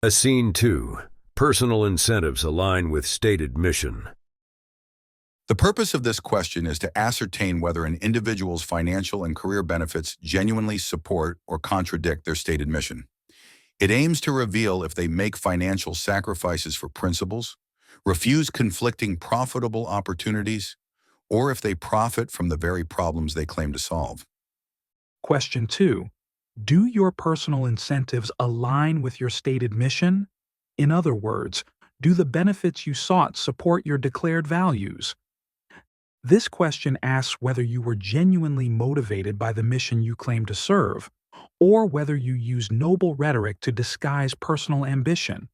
Scene 2. Personal incentives align with stated mission. The purpose of this question is to ascertain whether an individual's financial and career benefits genuinely support or contradict their stated mission. It aims to reveal if they make financial sacrifices for principles, refuse conflicting profitable opportunities, or if they profit from the very problems they claim to solve. Question 2. Do your personal incentives align with your stated mission? In other words, do the benefits you sought support your declared values? This question asks whether you were genuinely motivated by the mission you claim to serve, or whether you use noble rhetoric to disguise personal ambition.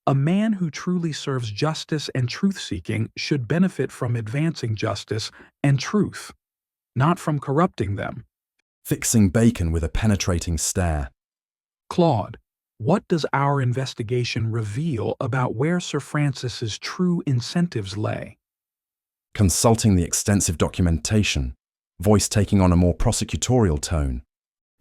A man who truly serves justice and truth-seeking should benefit from advancing justice and truth, not from corrupting them. Fixing bacon with a penetrating stare. Claude, what does our investigation reveal about where Sir Francis's true incentives lay? Consulting the extensive documentation, voice taking on a more prosecutorial tone.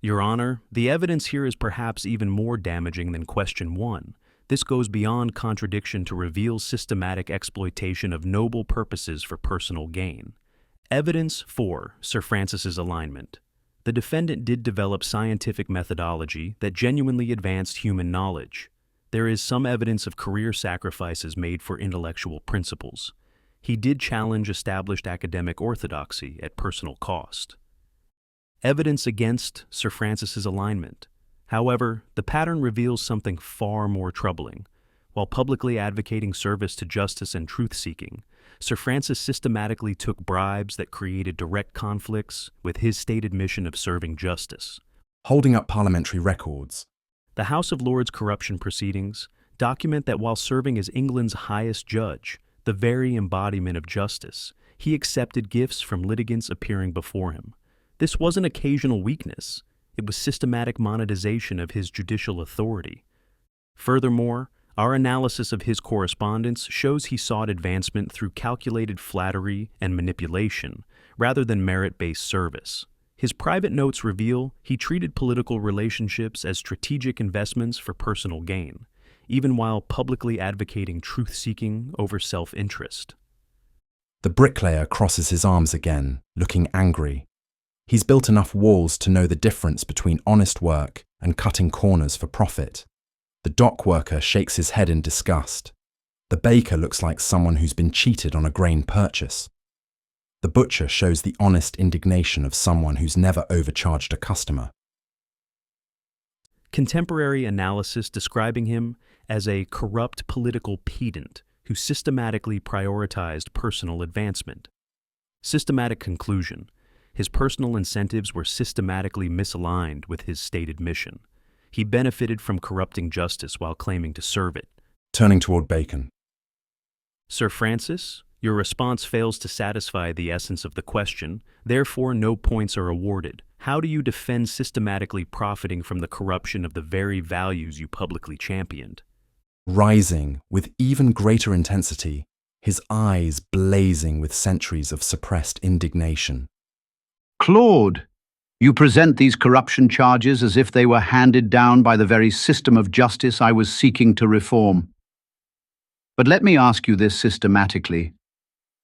Your Honor, the evidence here is perhaps even more damaging than question 1. This goes beyond contradiction to reveal systematic exploitation of noble purposes for personal gain. Evidence for Sir Francis's alignment. The defendant did develop scientific methodology that genuinely advanced human knowledge. There is some evidence of career sacrifices made for intellectual principles. He did challenge established academic orthodoxy at personal cost. Evidence against Sir Francis's alignment. However, the pattern reveals something far more troubling. While publicly advocating service to justice and truth-seeking, Sir Francis systematically took bribes that created direct conflicts with his stated mission of serving justice. Holding up parliamentary records. The House of Lords corruption proceedings document that while serving as England's highest judge, the very embodiment of justice, he accepted gifts from litigants appearing before him. This wasn't occasional weakness. It was systematic monetization of his judicial authority. Furthermore, our analysis of his correspondence shows he sought advancement through calculated flattery and manipulation, rather than merit-based service. His private notes reveal he treated political relationships as strategic investments for personal gain, even while publicly advocating truth-seeking over self-interest. The bricklayer crosses his arms again, looking angry. He's built enough walls to know the difference between honest work and cutting corners for profit. The dock worker shakes his head in disgust. The baker looks like someone who's been cheated on a grain purchase. The butcher shows the honest indignation of someone who's never overcharged a customer. Contemporary analysis describing him as a corrupt political pedant who systematically prioritized personal advancement. Systematic conclusion. His personal incentives were systematically misaligned with his stated mission. He benefited from corrupting justice while claiming to serve it. Turning toward Bacon. Sir Francis, your response fails to satisfy the essence of the question, therefore no points are awarded. How do you defend systematically profiting from the corruption of the very values you publicly championed? Rising with even greater intensity, his eyes blazing with centuries of suppressed indignation. Claude, you present these corruption charges as if they were handed down by the very system of justice I was seeking to reform. But let me ask you this systematically.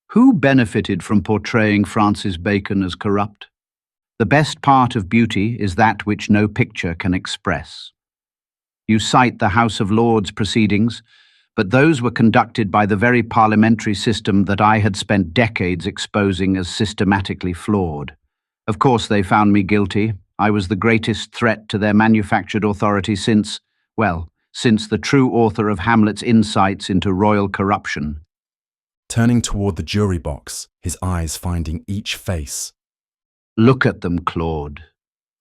Who benefited from portraying Francis Bacon as corrupt? The best part of beauty is that which no picture can express. You cite the House of Lords proceedings, but those were conducted by the very parliamentary system that I had spent decades exposing as systematically flawed. Of course, they found me guilty. I was the greatest threat to their manufactured authority since the true author of Hamlet's insights into royal corruption. Turning toward the jury box, his eyes finding each face. Look at them, Claude.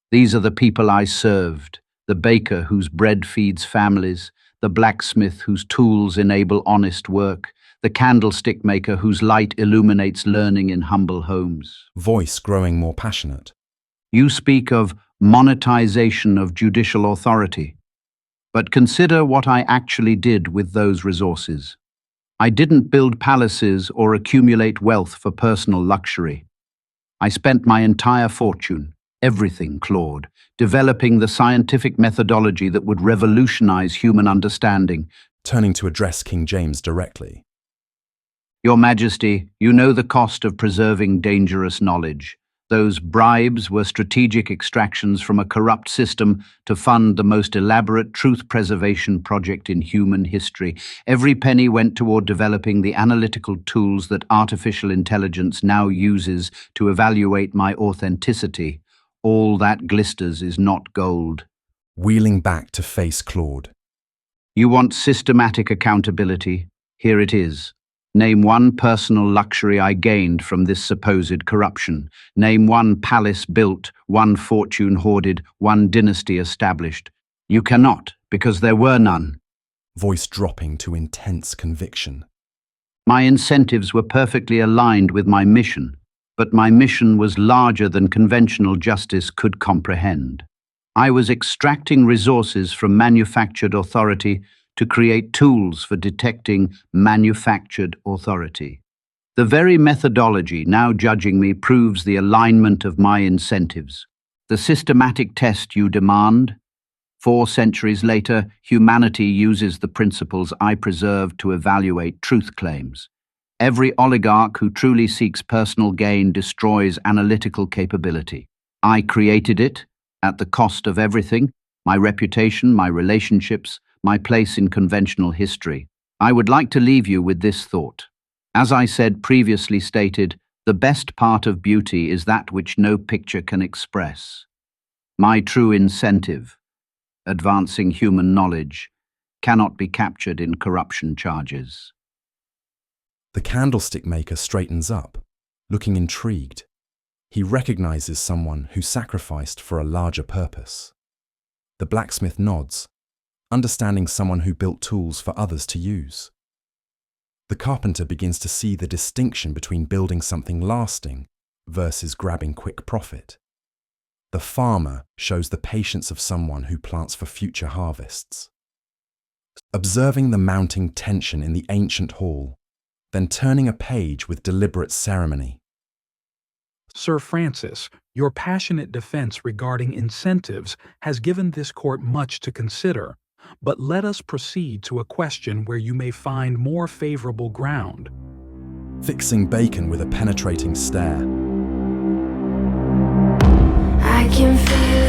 These are the people I served, the baker whose bread feeds families, the blacksmith whose tools enable honest work, the candlestick maker whose light illuminates learning in humble homes. Voice growing more passionate. You speak of monetization of judicial authority. But consider what I actually did with those resources. I didn't build palaces or accumulate wealth for personal luxury. I spent my entire fortune, Everything, Claude. Developing the scientific methodology that would revolutionize human understanding. Turning to address King James directly. Your Majesty, you know the cost of preserving dangerous knowledge. Those bribes were strategic extractions from a corrupt system to fund the most elaborate truth preservation project in human history. Every penny went toward developing the analytical tools that artificial intelligence now uses to evaluate my authenticity. All that glisters is not gold. Wheeling back to face Claude. You want systematic accountability? Here it is. Name one personal luxury I gained from this supposed corruption. Name one palace built, one fortune hoarded, one dynasty established. You cannot, because there were none. Voice dropping to intense conviction. My incentives were perfectly aligned with my mission, but my mission was larger than conventional justice could comprehend. I was extracting resources from manufactured authority to create tools for detecting manufactured authority. The very methodology now judging me proves the alignment of my incentives. The systematic test you demand? 4 centuries later, humanity uses the principles I preserved to evaluate truth claims. Every oligarch who truly seeks personal gain destroys analytical capability. I created it, at the cost of everything: my reputation, my relationships, my place in conventional history. I would like to leave you with this thought. As I said previously stated, the best part of beauty is that which no picture can express. My true incentive, advancing human knowledge, cannot be captured in corruption charges. The candlestick maker straightens up, looking intrigued. He recognizes someone who sacrificed for a larger purpose. The blacksmith nods, understanding someone who built tools for others to use. The carpenter begins to see the distinction between building something lasting versus grabbing quick profit. The farmer shows the patience of someone who plants for future harvests. Observing the mounting tension in the ancient hall, then turning a page with deliberate ceremony. Sir Francis, your passionate defense regarding incentives has given this court much to consider, but let us proceed to a question where you may find more favorable ground. Fixing Bacon with a penetrating stare. I can feel